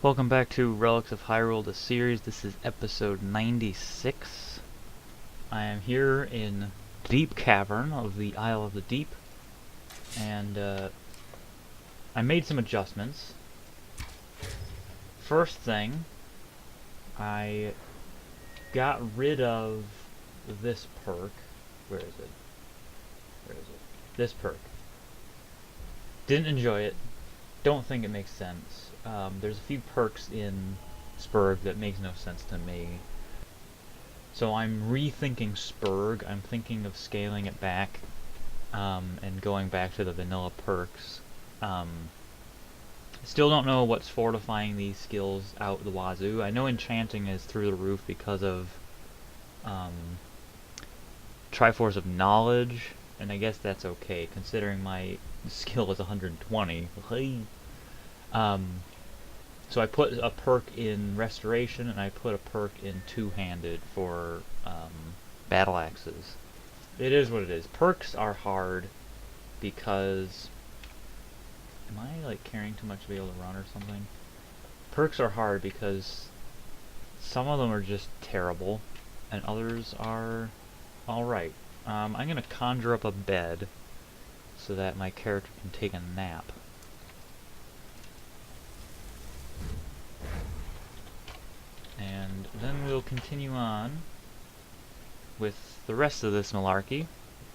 Welcome back to Relics of Hyrule, the series. This is episode 96. I am here in Deep Cavern of the Isle of the Deep, and I made some adjustments. First thing, I got rid of this perk. Where is it? This perk. Didn't enjoy it. Don't think it makes sense. There's a few perks in Spurg that makes no sense to me. So I'm rethinking Spurg. I'm thinking of scaling it back and going back to the vanilla perks. Still don't know what's fortifying these skills out the wazoo. I know enchanting is through the roof because of Triforce of Knowledge, and I guess that's okay considering my skill is 120. So I put a perk in Restoration, and I put a perk in Two-Handed for Battle Axes. It is what it is. Perks are hard because... Am I like carrying too much to be able to run or something? Perks are hard because some of them are just terrible, and others are alright. I'm gonna conjure up a bed so that my character can take a nap. And then we'll continue on with the rest of this malarkey.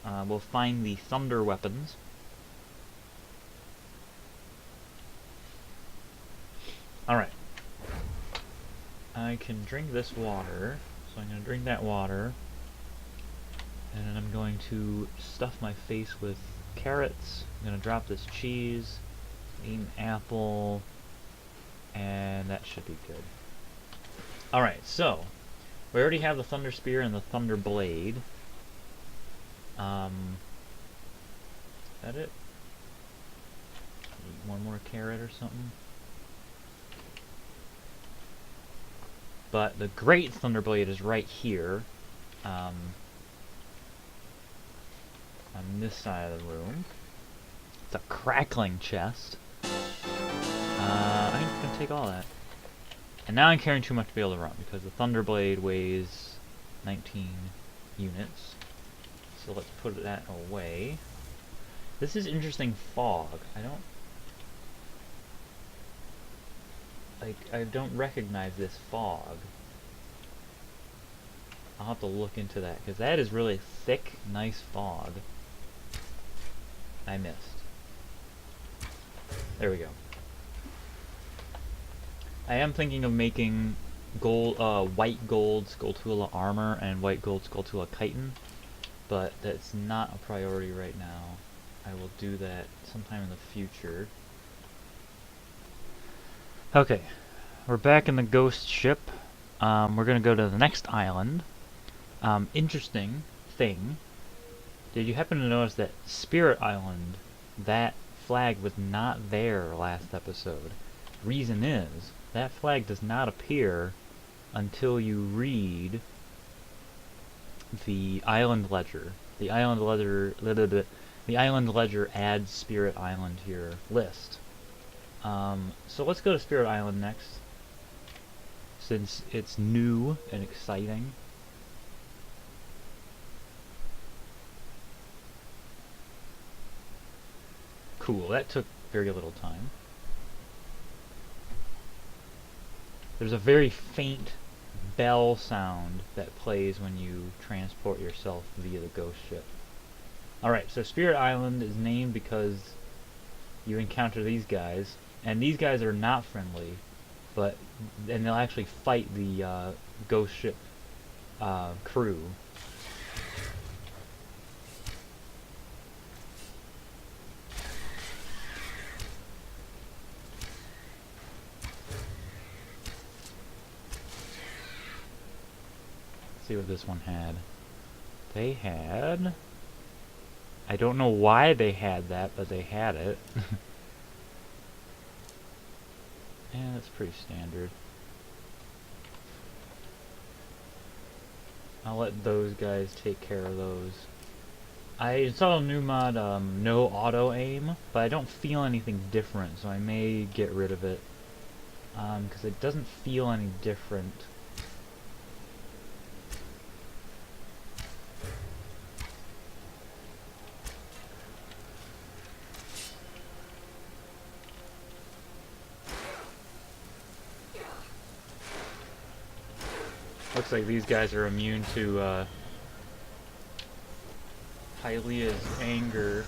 We'll find the thunder weapons. Alright. I can drink this water, so I'm going to drink that water. And then I'm going to stuff my face with carrots. I'm going to drop this cheese, eat an apple, and that should be good. Alright, so we already have the Thunder Spear and the Thunder Blade. Is that it? Need one more carrot or something? But the Great Thunder Blade is right here. On this side of the room. It's a crackling chest. I'm just gonna take all that. And now I'm carrying too much to be able to run, because the Thunder Blade weighs 19 units. So let's put that away. This is interesting fog. I don't recognize this fog. I'll have to look into that, because that is really thick, nice fog. I missed. There we go. I am thinking of making white gold Skulltula armor and white gold Skulltula chitin, but that's not a priority right now. I will do that sometime in the future. Okay, we're back in the ghost ship. We're gonna go to the next island. Interesting thing. Did you happen to notice that Spirit Island, that flag was not there last episode? Reason is, that flag does not appear until you read the Island Ledger. The Island Ledger adds Spirit Island to your list. So let's go to Spirit Island next, since it's new and exciting. Cool, that took very little time. There's a very faint bell sound that plays when you transport yourself via the ghost ship. Alright, so Spirit Island is named because you encounter these guys, and these guys are not friendly, and they'll actually fight the ghost ship crew. See what this one had. They had... I don't know why they had that, but they had it. Yeah, that's pretty standard. I'll let those guys take care of those. I installed a new mod, no auto aim, but I don't feel anything different, so I may get rid of it. because it doesn't feel any different. Looks like these guys are immune to Hylia's anger.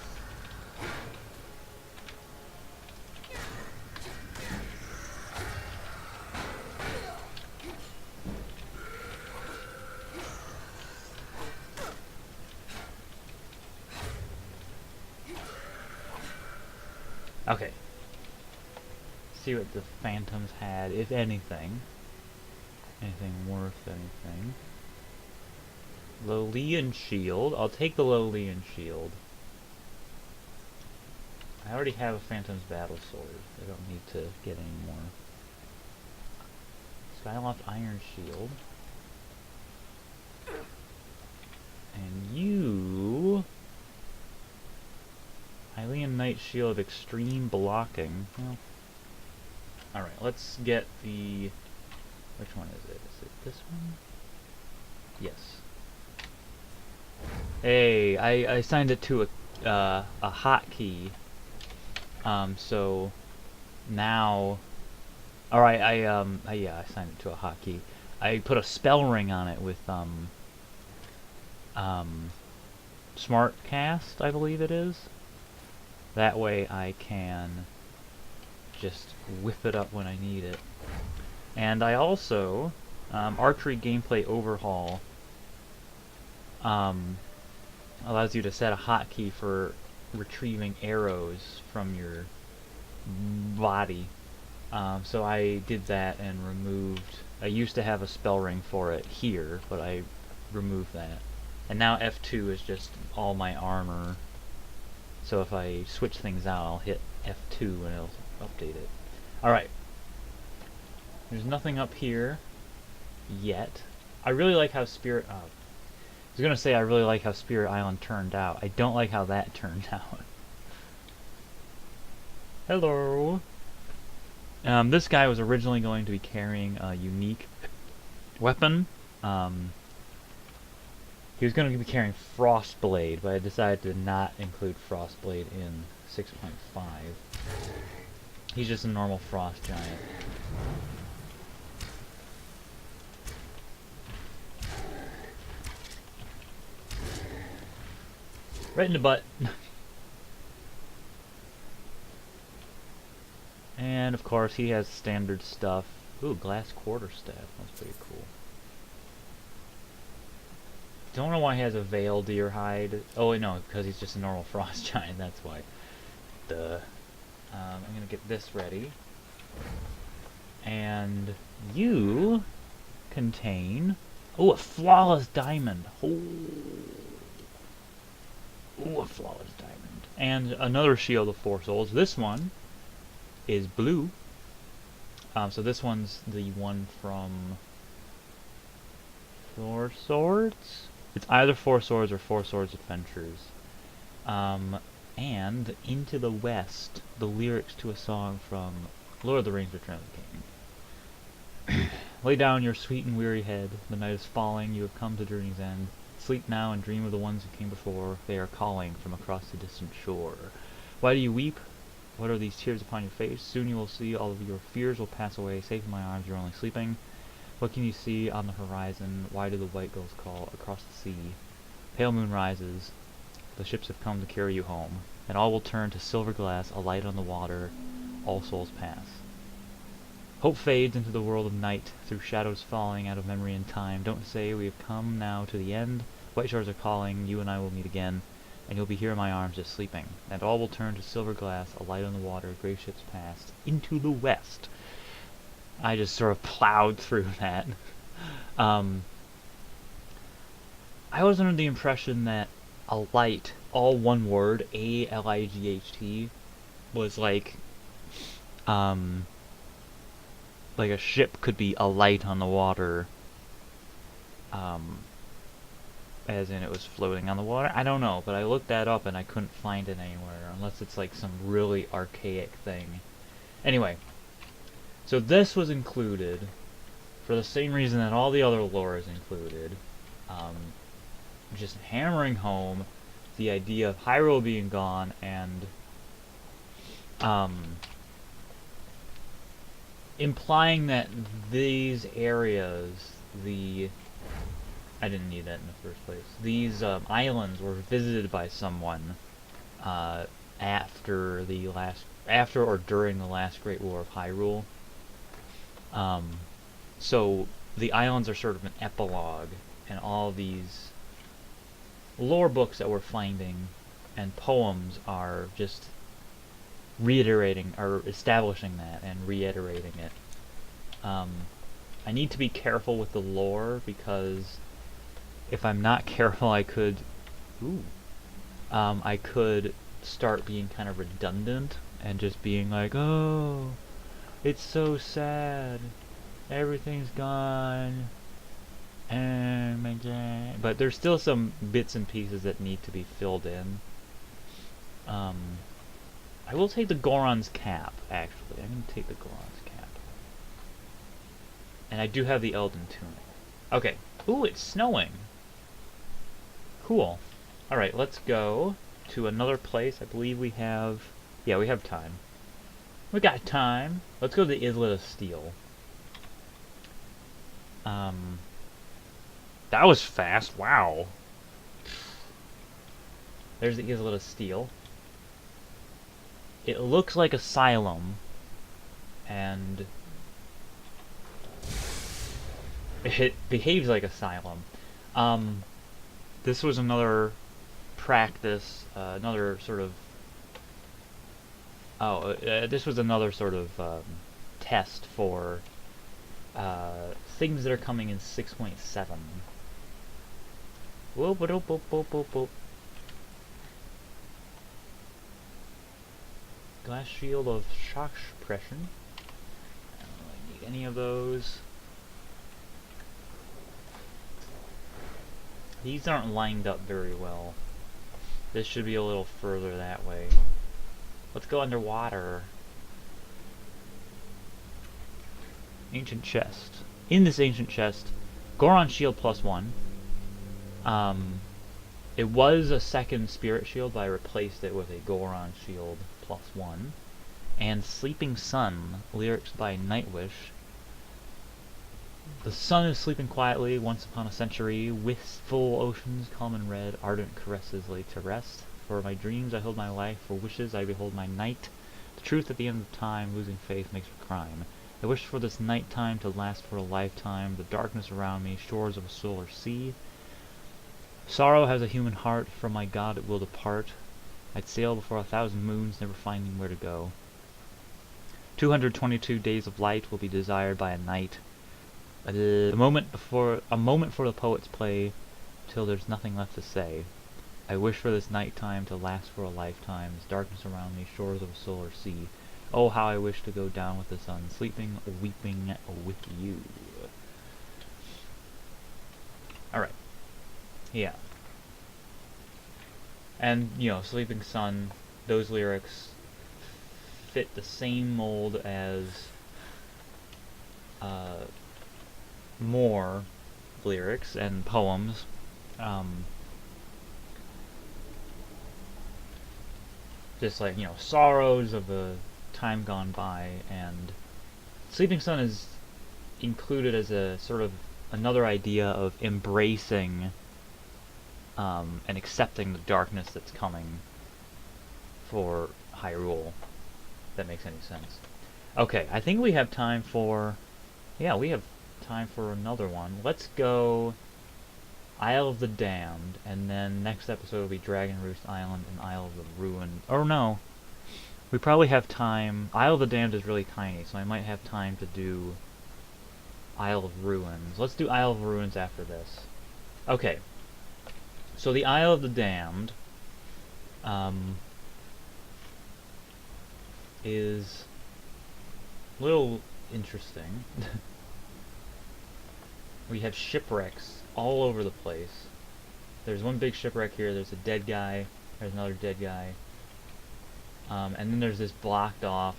Okay. See what the phantoms had, if anything. Anything worth anything. Lolian shield. I'll take the Lolian shield. I already have a Phantom's Battle Sword. I don't need to get any more. Skyloft Iron Shield. And you... Hylian Knight Shield of Extreme Blocking. Well, alright, let's get the... Which one is it? Is it this one? Yes. Hey, I assigned it to a hotkey. So now, alright, yeah, I assigned it to a hotkey. I put a spell ring on it with Smart Cast, I believe it is. That way I can just whip it up when I need it. And I also, Archery Gameplay Overhaul allows you to set a hotkey for retrieving arrows from your body. So I did that and removed... I used to have a spell ring for it here, but I removed that. And now F2 is just all my armor. So if I switch things out, I'll hit F2 and it'll update it. Alright. There's nothing up here yet. I really like how Spirit... I was gonna say I really like how Spirit Island turned out. I don't like how that turned out. Hello! This guy was originally going to be carrying a unique weapon. He was going to be carrying Frostblade, but I decided to not include Frostblade in 6.5. He's just a normal frost giant. Right in the butt. And of course he has standard stuff. Ooh, glass quarterstaff. That's pretty cool. Don't know why he has a veil deer hide. Oh wait, no, because he's just a normal frost giant. That's why. Duh. I'm gonna get this ready. And you contain... Oh, a flawless diamond. Oh. Ooh, a flawless diamond. And another shield of 4 souls. This one is blue. So this one's the one from 4 Swords? It's either 4 Swords or 4 Swords Adventures. And Into the West, the lyrics to a song from Lord of the Rings: Return of the King. Lay down your sweet and weary head. The night is falling. You have come to journey's end. Sleep now and dream of the ones who came before. They are calling from across the distant shore. Why do you weep? What are these tears upon your face? Soon you will see all of your fears will pass away. Safe in my arms, you're only sleeping. What can you see on the horizon? Why do the white gulls call across the sea? Pale moon rises. The ships have come to carry you home. And all will turn to silver glass, a light on the water. All souls pass. Hope fades into the world of night, through shadows falling out of memory and time. Don't say we have come now to the end. White shores are calling, you and I will meet again. And you'll be here in my arms just sleeping. And all will turn to silver glass, a light on the water, gray ships past, into the west. I just sort of plowed through that. I was under the impression that a light, all one word, A-L-I-G-H-T, was like a ship could be a light on the water, as in it was floating on the water. I don't know, but I looked that up and I couldn't find it anywhere, unless it's like some really archaic thing. Anyway, So this was included for the same reason that all the other lore is included. Just hammering home the idea of Hyrule being gone and implying that these areas, I didn't need that in the first place. These islands were visited by someone after or during the last Great War of Hyrule. So the islands are sort of an epilogue, and all these lore books that we're finding and poems are just reiterating or establishing that and reiterating it. I need to be careful with the lore because if I'm not careful, I could start being kind of redundant and just being like, oh, it's so sad, everything's gone, oh my god. But there's still some bits and pieces that need to be filled in. I will take the Goron's cap, actually. I'm going to take the Goron's cap. And I do have the Elden Tunic. Okay. Ooh, it's snowing. Cool. Alright, let's go to another place. I believe we have... Yeah, we have time. We got time. Let's go to the Islet of Steel. That was fast. Wow. There's the Islet of Steel. It looks like Asylum, and it behaves like Asylum. This was another practice, another sort of... this was another sort of test for things that are coming in 6.7. Whoop, whoop, whoop, whoop, whoop, whoop. Glass shield of shock suppression. I don't really need any of those. These aren't lined up very well. This should be a little further that way. Let's go underwater. Ancient chest. In this ancient chest, Goron shield +1. It was a second spirit shield, but I replaced it with a Goron shield +1. And Sleeping Sun, lyrics by Nightwish. The sun is sleeping quietly, once upon a century. Wistful oceans, calm and red, ardent caresses laid to rest. For my dreams I hold my life, for wishes I behold my night. The truth at the end of time, losing faith makes a crime. I wish for this night time to last for a lifetime, the darkness around me, shores of a solar sea. Sorrow has a human heart, from my God it will depart. I'd sail before 1,000 moons, never finding where to go. 222 days of light will be desired by a night. A moment for the poet's play, till there's nothing left to say. I wish for this night time to last for a lifetime, as darkness around me, shores of a solar sea. Oh, how I wish to go down with the sun, sleeping, weeping with you. Alright. Yeah. And, you know, Sleeping Sun, those lyrics fit the same mold as more lyrics and poems. Just like, you know, sorrows of a time gone by, and Sleeping Sun is included as a sort of another idea of embracing and accepting the darkness that's coming for Hyrule. If that makes any sense. Okay, I think we have time for... Yeah, we have time for another one. Let's go Isle of the Damned, and then next episode will be Dragon Roost Island and Isle of the Ruined. Oh no! We probably have time... Isle of the Damned is really tiny, so I might have time to do Isle of Ruins. Let's do Isle of Ruins after this. Okay. So the Isle of the Damned is a little interesting. We have shipwrecks all over the place. There's one big shipwreck here, there's a dead guy, there's another dead guy. And then there's this blocked off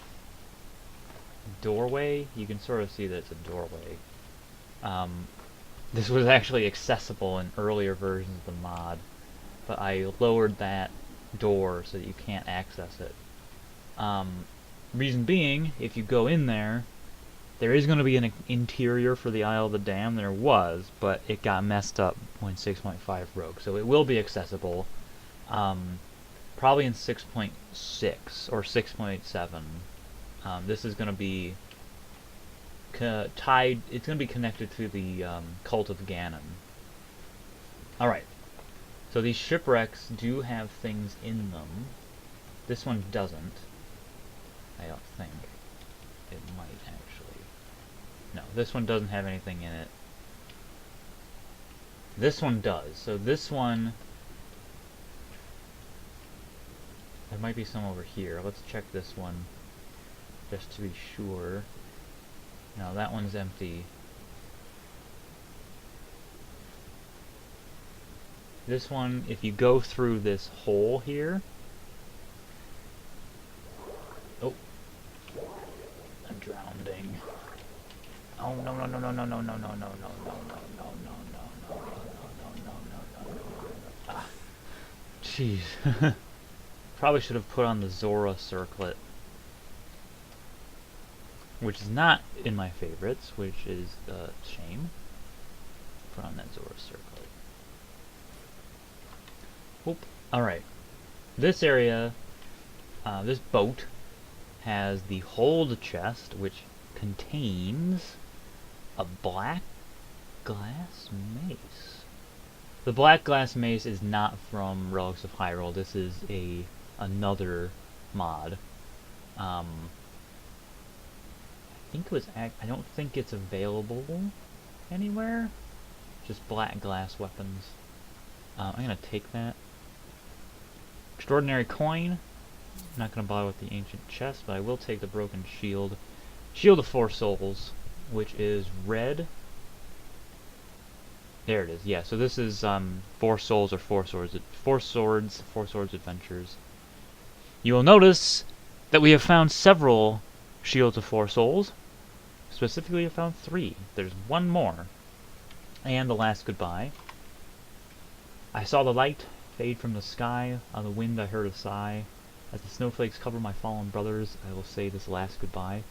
doorway, you can sort of see that it's a doorway. This was actually accessible in earlier versions of the mod, but I lowered that door so that you can't access it. Reason being, if you go in there, there is going to be an interior for the Isle of the Dam. There was, but it got messed up when 6.5 broke, so it will be accessible. Probably in 6.6 or 6.7. This is going to be tied. It's going to be connected to the Cult of Ganon. All right. So these shipwrecks do have things in them. This one doesn't. I don't think. It might actually. No, this one doesn't have anything in it. This one does. So this one, there might be some over here. Let's check this one just to be sure. No, that one's empty. This one, if you go through this hole here... Oh. I'm drowning. Oh, no, no, no, no, no, no, no, no, no, no, no, no, no, no, no, no, no, no, no. Ah. Jeez. Probably should have put on the Zora circlet. Which is not in my favorites, which is a shame. Put on that Zora circlet. Oop. Alright. This area, this boat, has the hold chest, which contains a black glass mace. The black glass mace is not from Relics of Hyrule. This is another mod. I think it was. I don't think it's available anywhere. Just black glass weapons. I'm gonna take that. Extraordinary coin. I'm not gonna bother with the ancient chest, but I will take the broken shield. Shield of Four Souls, which is red. There it is. Yeah. So this is Four Souls or Four Swords. Four Swords Adventures. You will notice that we have found several Shields of Four Souls. Specifically, I found 3. There's one more. And the last goodbye. I saw the light fade from the sky. On the wind I heard a sigh. As the snowflakes cover my fallen brothers, I will say this last goodbye.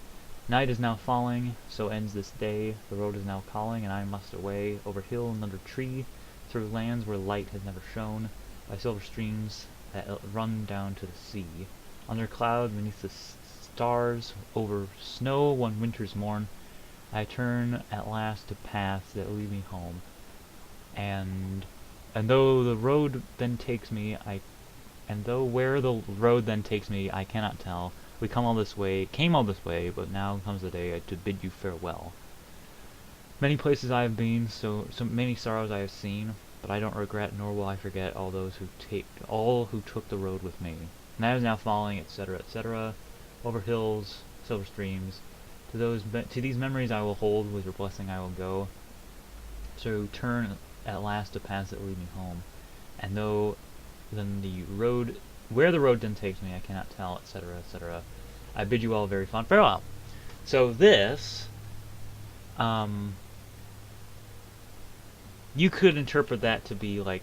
Night is now falling, so ends this day. The road is now calling, and I must away. Over hill and under tree, through lands where light has never shone. By silver streams that run down to the sea. Under cloud, beneath the stars, over snow one winter's morn, I turn at last to paths that lead me home. And though the road then takes me, where the road then takes me, I cannot tell. We came all this way, but now comes the day to bid you farewell. Many places I have been, so many sorrows I have seen, but I don't regret, nor will I forget all who took the road with me. Night is now falling, etc., etc. Over hills, silver streams. To these memories I will hold, with your blessing I will go. So turn at last to paths that lead me home. And though then where the road then takes me, I cannot tell, etc., etc. I bid you all a very fond farewell. So this, you could interpret that to be like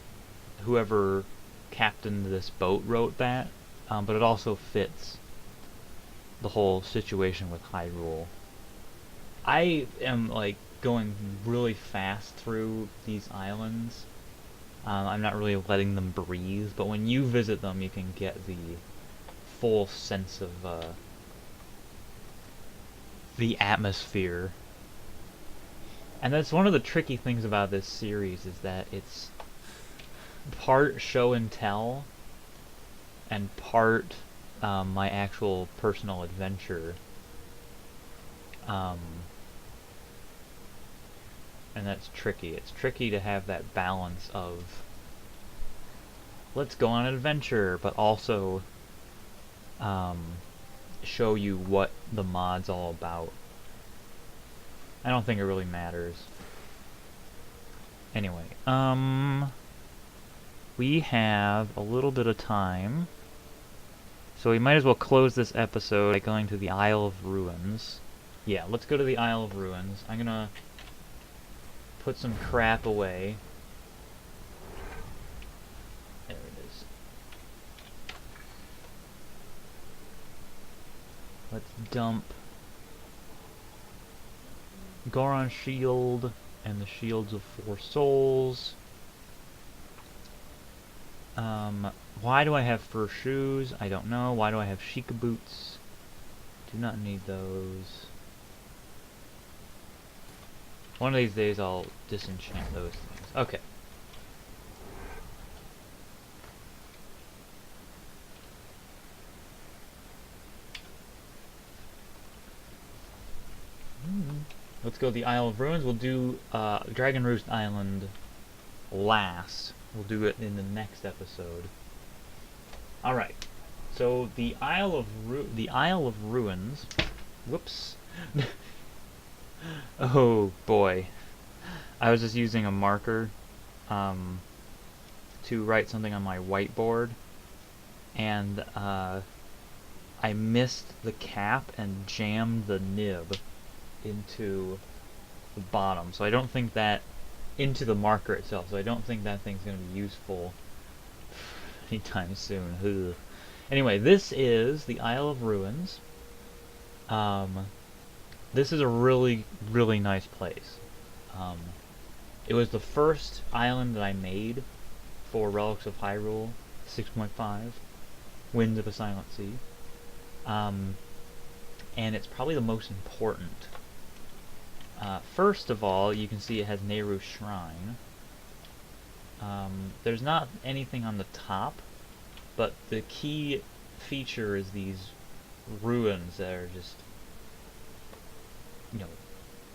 whoever captained this boat wrote that, but it also fits the whole situation with Hyrule. I am like going really fast through these islands. I'm not really letting them breathe, but when you visit them, you can get the full sense of the atmosphere. And that's one of the tricky things about this series, is that it's part show and tell and part my actual personal adventure. And that's tricky. It's tricky to have that balance of let's go on an adventure, but also show you what the mod's all about. I don't think it really matters. Anyway, we have a little bit of time, so we might as well close this episode by going to the Isle of Ruins. Yeah, let's go to the Isle of Ruins. I'm gonna put some crap away. There it is. Let's dump Goron's shield and the shields of 4 souls. Why do I have fur shoes? I don't know. Why do I have Sheikah boots? Do not need those. One of these days I'll disenchant those things. Okay. Let's go to the Isle of Ruins. We'll do Dragon Roost Island last. We'll do it in the next episode. Alright. So the Isle of Ruins. Whoops. Oh boy. I was just using a marker to write something on my whiteboard, and I missed the cap and jammed the nib into the bottom, so I don't think that into the marker itself, so I don't think that thing's going to be useful anytime soon. Ugh. Anyway, this is the Isle of Ruins. This is a really, really nice place. It was the first island that I made for Relics of Hyrule 6.5, Winds of a Silent Sea. And it's probably the most important. First of all, you can see it has Nayru Shrine. There's not anything on the top, but the key feature is these ruins that are just, you know,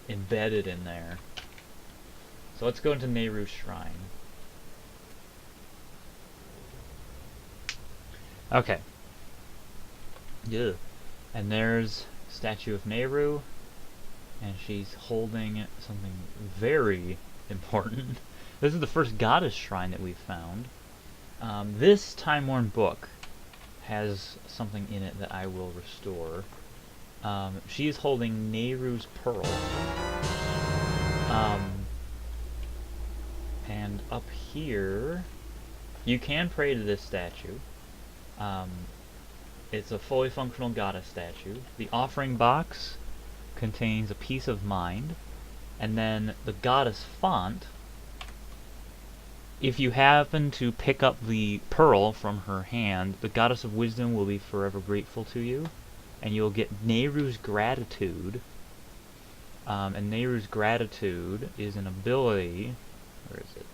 embedded in there. So let's go into Nayru Shrine. Okay. Yeah. And there's statue of Nayru, and she's holding something very important. This is the first goddess shrine that we've found. This time-worn book has something in it that I will restore. She is holding Nayru's pearl. And up here, you can pray to this statue. It's a fully functional goddess statue. The offering box contains a piece of mind, and then the goddess font. If you happen to pick up the pearl from her hand, the goddess of wisdom will be forever grateful to you, and you'll get Nayru's gratitude. And Nayru's gratitude is an ability. Where is it?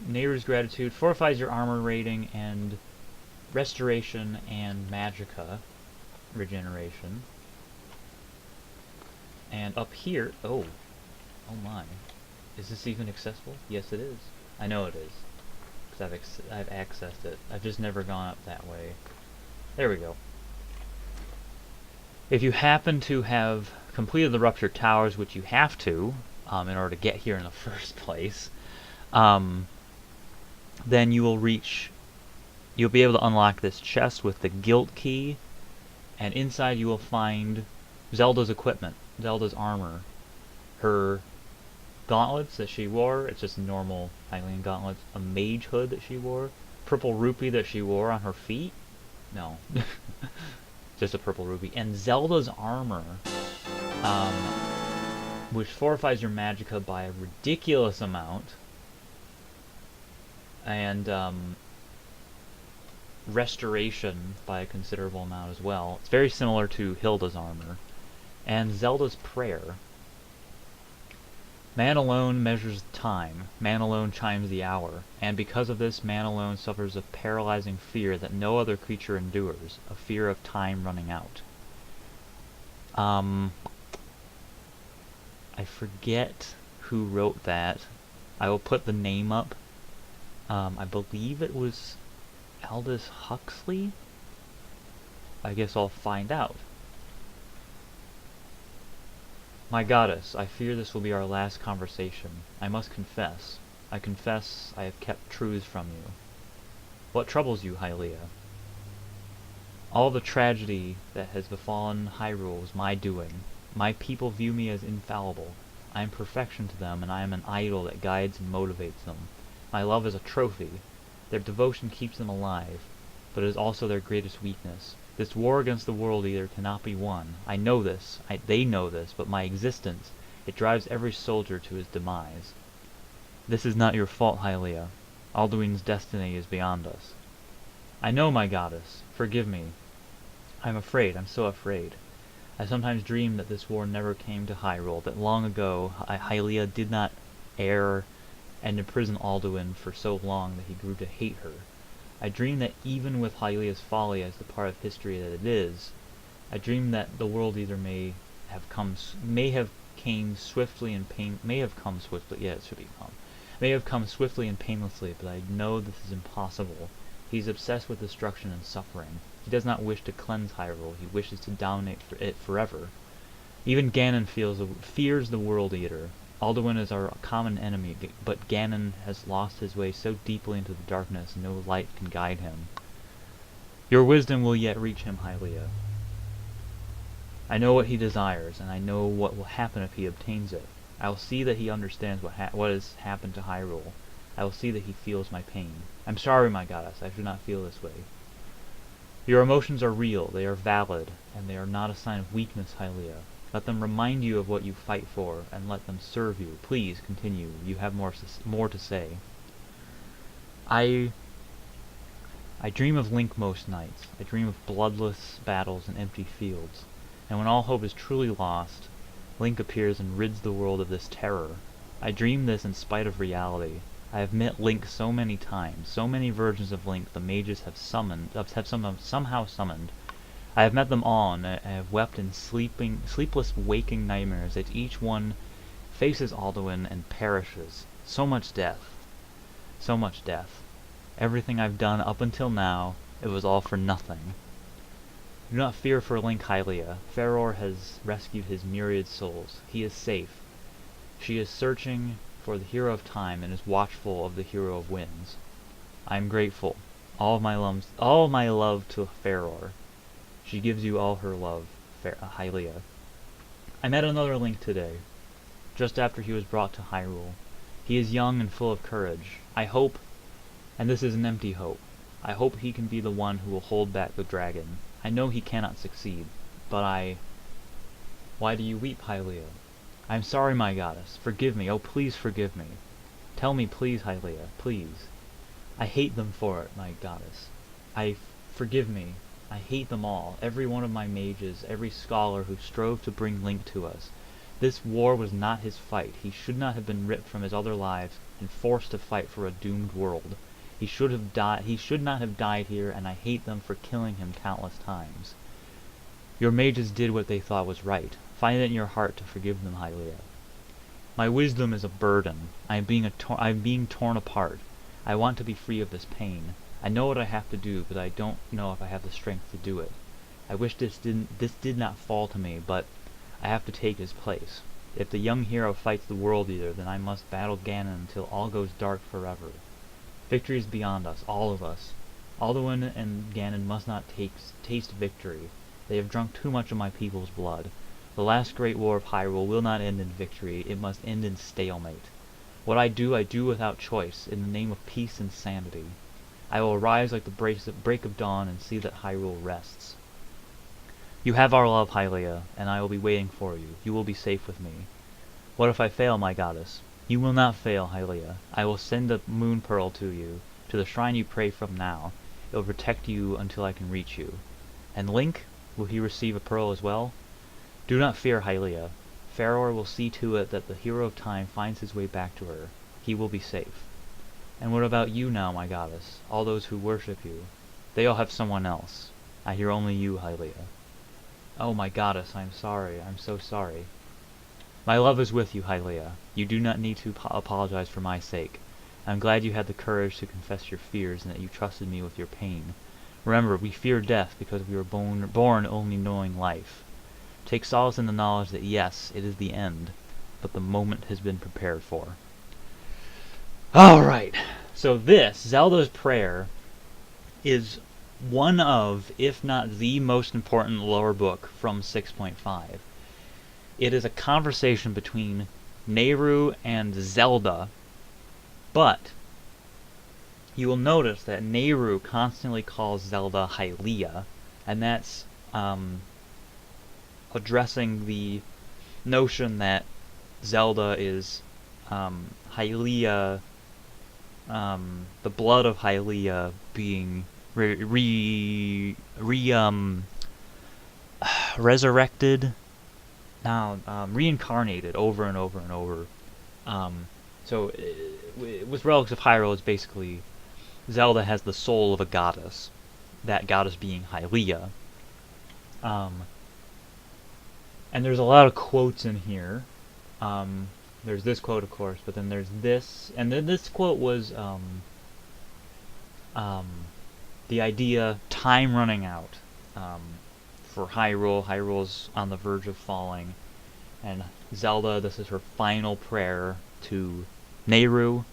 Nayru's gratitude fortifies your armor rating and restoration and magicka regeneration. And up here, oh my, is this even accessible? Yes, it is. I know it is, because I've accessed it. I've just never gone up that way. There we go. If you happen to have completed the Ruptured Towers, which you have to, in order to get here in the first place, then you'll be able to unlock this chest with the Guild Key, and inside you will find Zelda's equipment, Zelda's armor, her gauntlets that she wore. It's just normal Hylian gauntlets. A mage hood that she wore, purple rupee that she wore on her feet. No, just a purple rupee, and Zelda's armor, which fortifies your magicka by a ridiculous amount, and restoration by a considerable amount as well. It's very similar to Hilda's armor. And Zelda's prayer. Man alone measures time. Man alone chimes the hour. And because of this, man alone suffers a paralyzing fear that no other creature endures. A fear of time running out. I forget who wrote that. I will put the name up. I believe it was Aldous Huxley? I guess I'll find out. My goddess, I fear this will be our last conversation. I must confess. I confess I have kept truths from you. What troubles you, Hylia? All the tragedy that has befallen Hyrule was my doing. My people view me as infallible. I am perfection to them, and I am an idol that guides and motivates them. My love is a trophy. Their devotion keeps them alive, but it is also their greatest weakness. This war against the World Eater cannot be won. I know this, they know this, but my existence, it drives every soldier to his demise. This is not your fault, Hylia. Alduin's destiny is beyond us. I know, my goddess. Forgive me. I'm afraid. I'm so afraid. I sometimes dream that this war never came to Hyrule, that long ago Hylia did not err and imprison Alduin for so long that he grew to hate her. I dream that even with Hylia's folly as the part of history that it is, I dream that the World Eater may have come swiftly and painlessly, but I know this is impossible. He's obsessed with destruction and suffering. He does not wish to cleanse Hyrule. He wishes to dominate it forever. Even Ganon fears the World Eater. Alduin is our common enemy, but Ganon has lost his way so deeply into the darkness no light can guide him. Your wisdom will yet reach him, Hylia. I know what he desires, and I know what will happen if he obtains it. I will see that he understands what has happened to Hyrule. I will see that he feels my pain. I'm sorry, my goddess, I should not feel this way. Your emotions are real, they are valid, and they are not a sign of weakness, Hylia. Let them remind you of what you fight for, and let them serve you. Please, continue. You have more to say. I dream of Link most nights. I dream of bloodless battles and empty fields. And when all hope is truly lost, Link appears and rids the world of this terror. I dream this in spite of reality. I have met Link so many times, so many versions of Link the mages have somehow summoned. I have met them all, and I have wept in sleepless waking nightmares as each one faces Alduin and perishes. So much death. So much death. Everything I've done up until now, it was all for nothing. Do not fear for Link, Hylia. Farore has rescued his myriad souls. He is safe. She is searching for the Hero of Time and is watchful of the Hero of Winds. I am grateful. All my love to Farore. She gives you all her love, Hylia. I met another Link today, just after he was brought to Hyrule. He is young and full of courage. I hope, and this is an empty hope, I hope he can be the one who will hold back the dragon. I know he cannot succeed, but Why do you weep, Hylia? I am sorry, my goddess. Forgive me. Oh, please forgive me. Tell me, please, Hylia. Please. I hate them for it, my goddess. Forgive me. I hate them all. Every one of my mages, every scholar who strove to bring Link to us. This war was not his fight. He should not have been ripped from his other lives and forced to fight for a doomed world. He should not have died here, and I hate them for killing him countless times. Your mages did what they thought was right. Find it in your heart to forgive them, Hylia. My wisdom is a burden. I am being torn apart. I want to be free of this pain. I know what I have to do, but I don't know if I have the strength to do it. I wish this did not fall to me, but I have to take his place. If the young hero fights the World Eater, then I must battle Ganon until all goes dark forever. Victory is beyond us, all of us. Alduin and Ganon must not taste victory. They have drunk too much of my people's blood. The last great war of Hyrule will not end in victory. It must end in stalemate. What I do without choice, in the name of peace and sanity. I will arise like the break of dawn and see that Hyrule rests. You have our love, Hylia, and I will be waiting for you. You will be safe with me. What if I fail, my goddess? You will not fail, Hylia. I will send a moon pearl to you, to the shrine you pray from now. It will protect you until I can reach you. And Link? Will he receive a pearl as well? Do not fear, Hylia. Farore will see to it that the Hero of Time finds his way back to her. He will be safe. And what about you now, my goddess? All those who worship you. They all have someone else. I hear only you, Hylia. Oh, my goddess, I am sorry. I am so sorry. My love is with you, Hylia. You do not need to apologize for my sake. I am glad you had the courage to confess your fears and that you trusted me with your pain. Remember, we fear death because we were born only knowing life. Take solace in the knowledge that yes, it is the end, but the moment has been prepared for. Alright, so this, Zelda's Prayer, is one of, if not the most important lore book from 6.5. It is a conversation between Nayru and Zelda, but you will notice that Nayru constantly calls Zelda Hylia, and that's addressing the notion that Zelda is Hylia, the blood of Hylia being resurrected, reincarnated over and over and over. So with Relics of Hyrule, it's basically Zelda has the soul of a goddess, that goddess being Hylia. And there's a lot of quotes in here. There's this quote, of course, but then there's this, and then this quote was the idea, time running out for Hyrule. Hyrule's on the verge of falling, and Zelda, this is her final prayer to Nayru,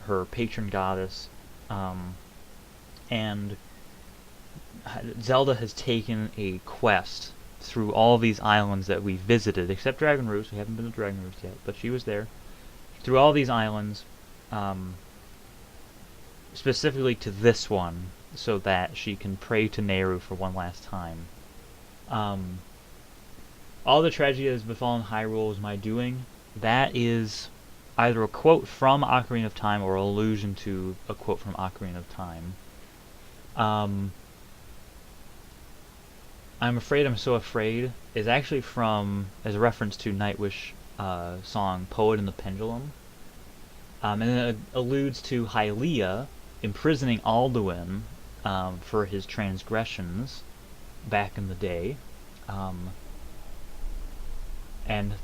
her patron goddess, and Zelda has taken a quest through all these islands that we visited, except Dragon Roost. We haven't been to Dragon Roost yet, but she was there. Through all these islands, specifically to this one, so that she can pray to Nayru for one last time. All the tragedy that has befallen Hyrule is my doing. That is either a quote from Ocarina of Time or an allusion to a quote from Ocarina of Time. I'm Afraid I'm So Afraid is actually as a reference to Nightwish song Poet and the Pendulum. And it alludes to Hylia imprisoning Alduin for his transgressions back in the day. And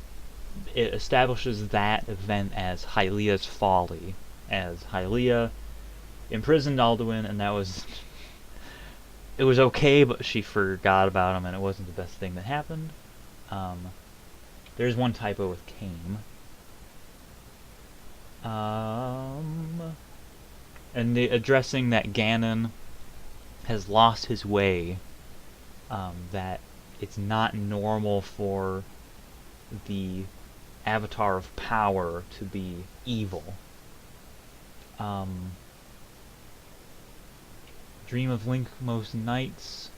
it establishes that event as Hylia's folly, as Hylia imprisoned Alduin, and that was... it was okay, but she forgot about him, and it wasn't the best thing that happened. There's one typo with came. And addressing that Ganon has lost his way, that it's not normal for the avatar of power to be evil. Dream of Link most nights.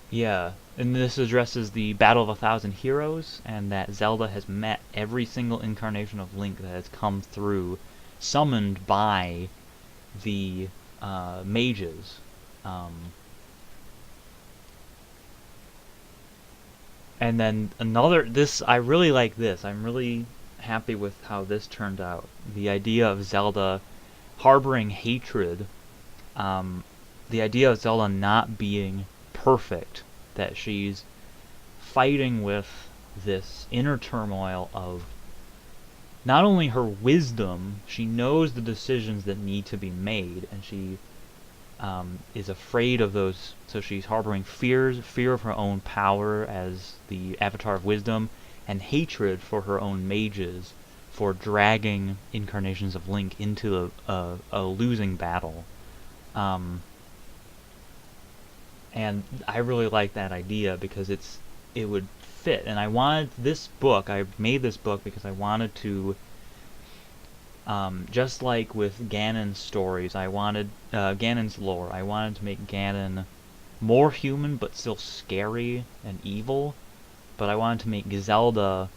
Yeah, and this addresses the Battle of 1,000 Heroes, and that Zelda has met every single incarnation of Link that has come through, summoned by the mages. And then I really like this. I'm really happy with how this turned out. The idea of Zelda harboring hatred, the idea of Zelda not being perfect, that she's fighting with this inner turmoil of not only her wisdom, she knows the decisions that need to be made, and she is afraid of those, so she's harboring fear of her own power as the avatar of wisdom, and hatred for her own mages for dragging incarnations of Link into a losing battle. And I really like that idea because it would fit, and I wanted this book, I made this book because I wanted to, just like with Ganon's stories, I wanted, Ganon's lore, I wanted to make Ganon more human but still scary and evil, but I wanted to make Zelda,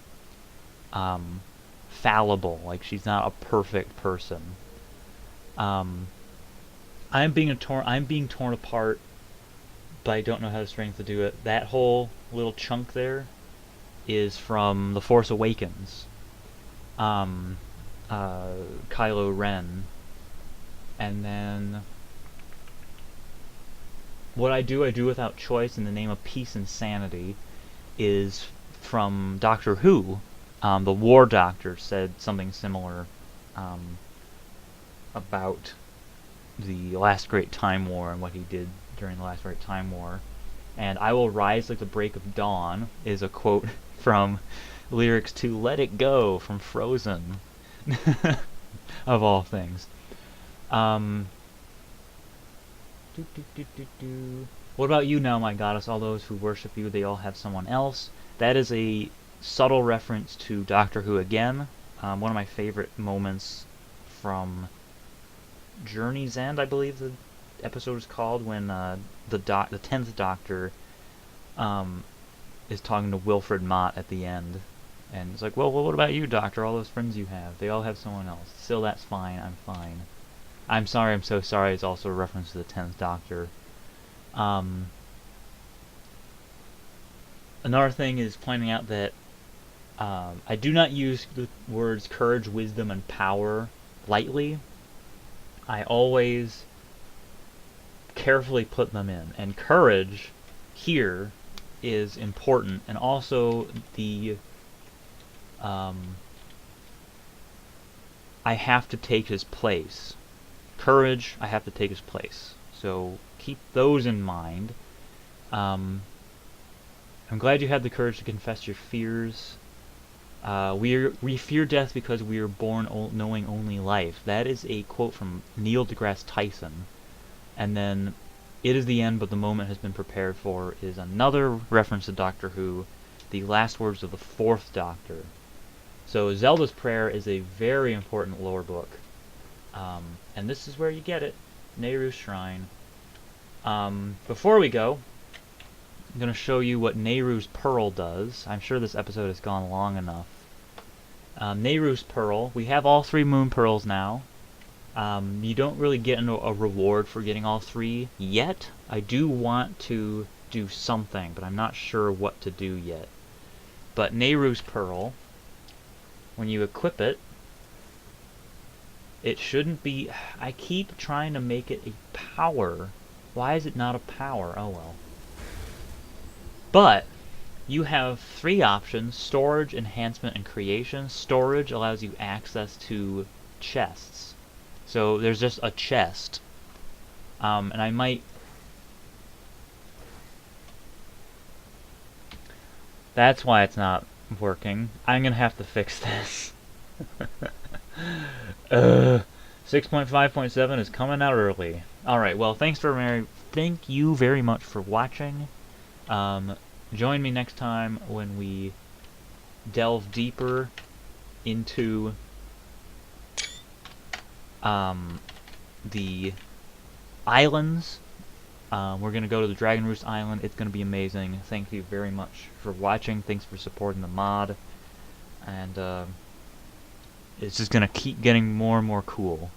fallible, like she's not a perfect person. I'm being torn apart, but I don't know how to do it. That whole little chunk there is from The Force Awakens. Kylo Ren. And then what I do without choice in the name of peace and sanity is from Doctor Who. The War Doctor said something similar about the Last Great Time War and what he did during the Last Great Time War. And I will rise like the break of dawn is a quote from lyrics to Let It Go from Frozen. Of all things. Do, do, do, do, do. What about you now, my goddess? All those who worship you, they all have someone else. That is a subtle reference to Doctor Who again. One of my favorite moments from Journey's End, I believe the episode is called, when the 10th Doctor is talking to Wilfred Mott at the end. And it's like, well, what about you, Doctor? All those friends you have, they all have someone else. Still, that's fine. I'm fine. I'm sorry, I'm so sorry. It's also a reference to the 10th Doctor. Another thing is pointing out that I do not use the words courage, wisdom, and power lightly. I always carefully put them in. And courage here is important, and also the I have to take his place. Courage, I have to take his place. So keep those in mind. I'm glad you had the courage to confess your fears. We fear death because we are born knowing only life. That is a quote from Neil deGrasse Tyson. And then, it is the end, but the moment has been prepared for is another reference to Doctor Who, the last words of the 4th Doctor. So Zelda's Prayer is a very important lore book. And this is where you get it. Nayru's Shrine. Before we go, I'm going to show you what Nayru's Pearl does. I'm sure this episode has gone long enough. Nayru's Pearl. We have all 3 Moon Pearls now. You don't really get a reward for getting all 3 yet. I do want to do something, but I'm not sure what to do yet. But Nayru's Pearl, when you equip it, it shouldn't be... I keep trying to make it a power. Why is it not a power? Oh well. But you have 3 options: storage, enhancement, and creation. Storage allows you access to chests. So there's just a chest. And I might... That's why it's not working. I'm gonna have to fix this. 6.5.7 is coming out early. Alright, well, thank you very much for watching. Join me next time when we delve deeper into the islands. We're going to go to the Dragon Roost Island. It's going to be amazing. Thank you very much for watching. Thanks for supporting the mod. And it's just going to keep getting more and more cool.